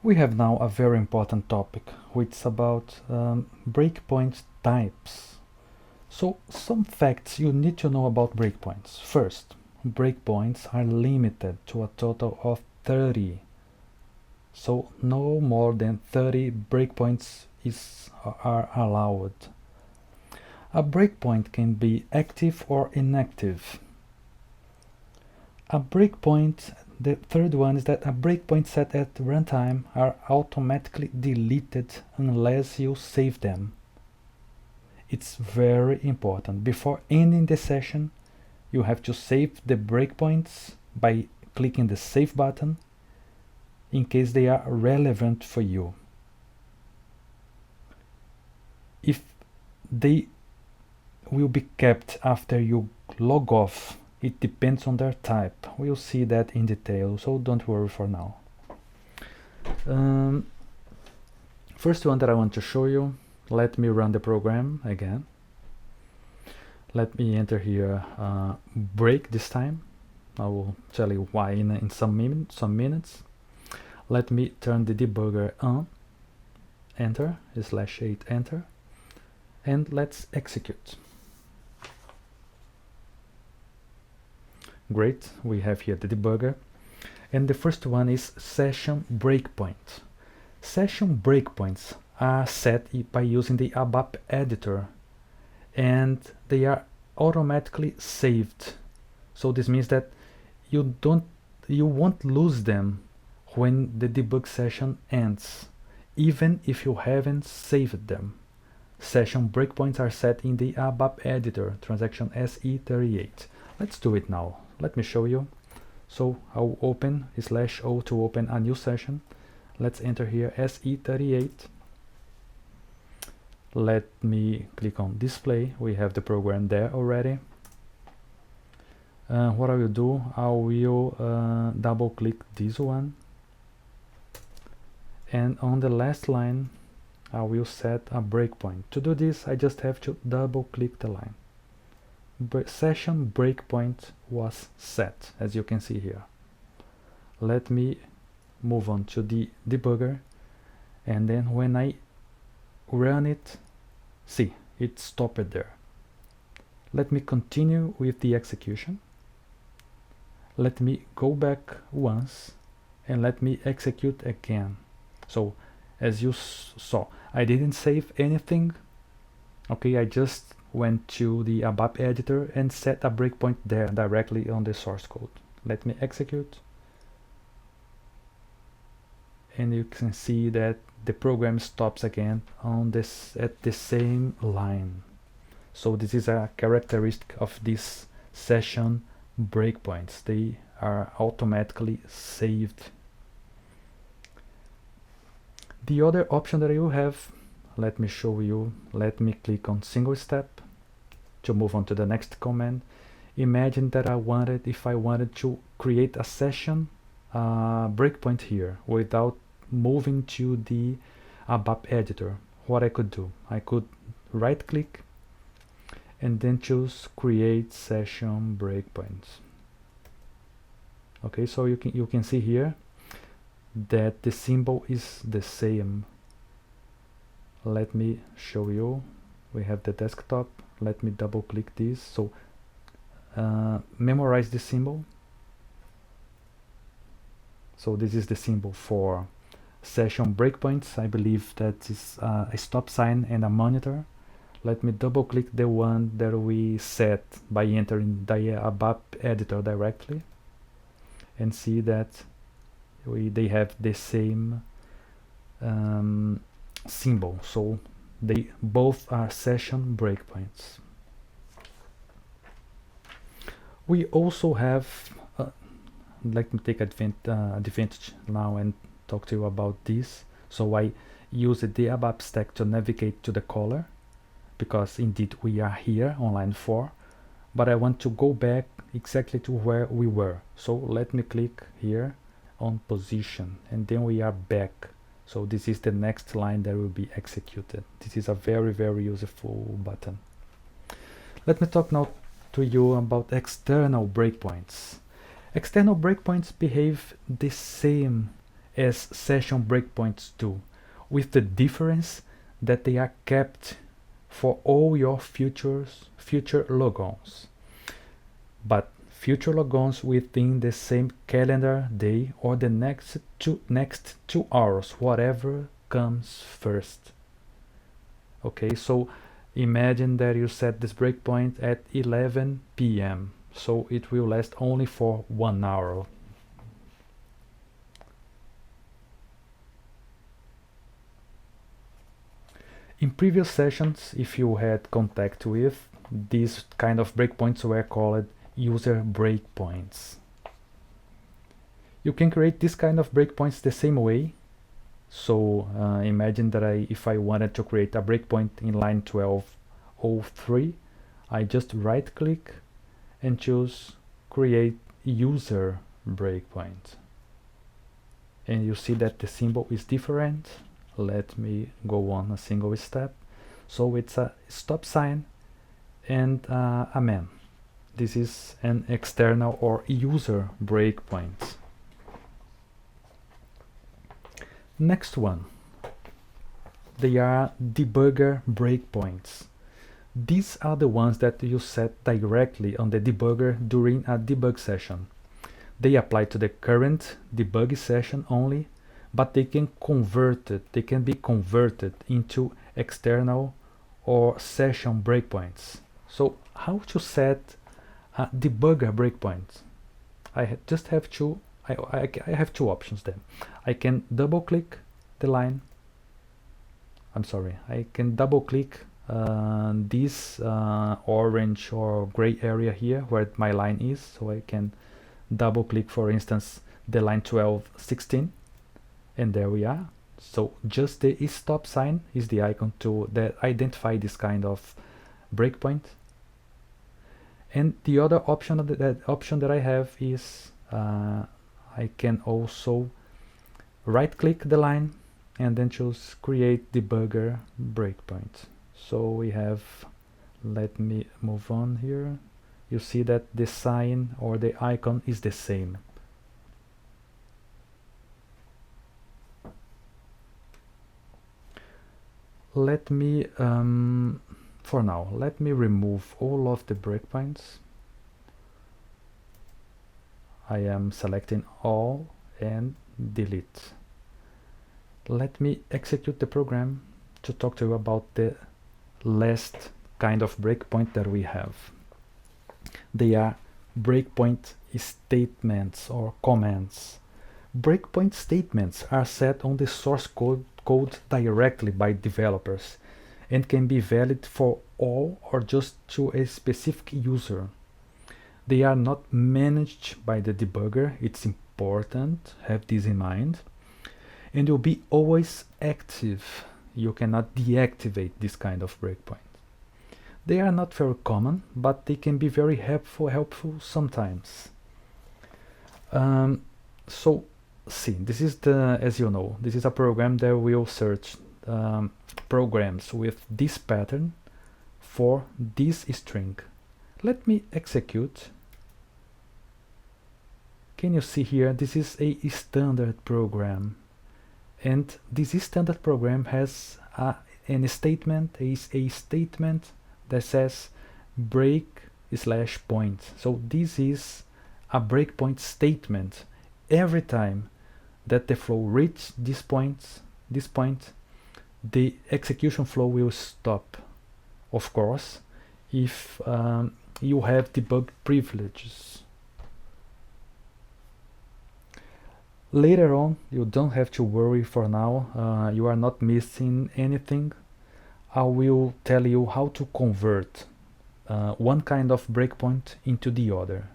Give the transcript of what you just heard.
We have now a very important topic, which is about breakpoint types. So, some facts you need to know about breakpoints. First, breakpoints are limited to a total of 30. So, no more than 30 breakpoints are allowed. A breakpoint can be active or inactive. A breakpoint, the third one is that a breakpoint set at runtime are automatically deleted unless you save them. It's very important. Before ending the session, you have to save the breakpoints by clicking the save button in case they are relevant for you. If they will be kept after you log off, it depends on their type. We'll see that in detail, so don't worry for now. First one that I want to show you, let me run the program again. Let me enter here break this time. I will tell you why in some minutes. Let me turn the debugger on, enter, /8 enter, and let's execute. Great, we have here the debugger, and the first one is session breakpoint. Session breakpoints are set by using the ABAP editor, and they are automatically saved. So this means that you won't lose them when the debug session ends, even if you haven't saved them. Session breakpoints are set in the ABAP editor, transaction SE38. Let's do it now. Let me show you. So I'll open /O to open a new session. Let's enter here SE38. Let me click on display. We have the program there already. What I will do, I will double click this one, and on the last line I will set a breakpoint. To do this, I just have to double click the line. Session breakpoint was set, as you can see here. Let me move on to the debugger, and then when I run it, see, it stopped there. Let me continue with the execution. Let me go back once and let me execute again. So as you saw, I didn't save anything. Okay, I just went to the ABAP editor and set a breakpoint there directly on the source code. Let me execute, and you can see that the program stops again on this at the same line. So this is a characteristic of this session breakpoints. They are automatically saved. The other option that you have, let me show you. Let me click on single step to move on to the next command. Imagine that if I wanted to create a session breakpoint here without moving to the ABAP editor. What I could do, I could right click and then choose create session breakpoints. Okay, so you can see here that the symbol is the same. Let me show you. We have the desktop. Let me double click this. So memorize the symbol. So this is the symbol for session breakpoints. I believe that is a stop sign and a monitor. Let me double click the one that we set by entering the ABAP editor directly, and see that they have the same symbol. So they both are session breakpoints. We also have let me take advantage now and talk to you about this. So I use the ABAP stack to navigate to the caller, because indeed we are here on line 4, but I want to go back exactly to where we were. So let me click here on position, and then we are back. So this is the next line that will be executed. This is a very, very useful button. Let me talk now to you about external breakpoints. External breakpoints behave the same as session breakpoints do, with the difference that they are kept for all your future logons, but future logons within the same calendar day or the next 2 hours, whatever comes first. Okay, so imagine that you set this breakpoint at 11 p.m. so it will last only for 1 hour. In previous sessions, if you had contact with, these kind of breakpoints were called user breakpoints. You can create this kind of breakpoints the same way. So imagine that if I wanted to create a breakpoint in line 1203, I just right click and choose create user breakpoint. And you see that the symbol is different. Let me go on a single step. So it's a stop sign and a man. This is an external or user breakpoint. Next one. They are debugger breakpoints. These are the ones that you set directly on the debugger during a debug session. They apply to the current debug session only, but they can be converted into external or session breakpoints. So how to set a debugger breakpoint? I have two options then. I can double click the line. I can double click this orange or gray area here where my line is. So I can double click, for instance, the line 1216, and there we are. So just the stop sign is the icon to identify this kind of breakpoint. And the other option that I have is I can also right click the line and then choose create debugger breakpoint. So we have, let me move on here. You see that the sign or the icon is the same. Let me, for now, let me remove all of the breakpoints. I am selecting all and delete. Let me execute the program to talk to you about the last kind of breakpoint that we have. They are breakpoint statements or commands. Breakpoint statements are set on the source code directly by developers and can be valid for all or just to a specific user. They are not managed by the debugger. It's important, have this in mind, and will be always active. You cannot deactivate this kind of breakpoint. They are not very common, but they can be very helpful sometimes. So see, this is as you know, this is a program that will search programs with this pattern for this string. Let me execute. Can you see here? This is a standard program, and this standard program has a statement that says break/point. So this is a breakpoint statement. Every time that the flow reaches this point, the execution flow will stop. Of course, if you have debug privileges. Later on, you don't have to worry for now. You are not missing anything. I will tell you how to convert one kind of breakpoint into the other.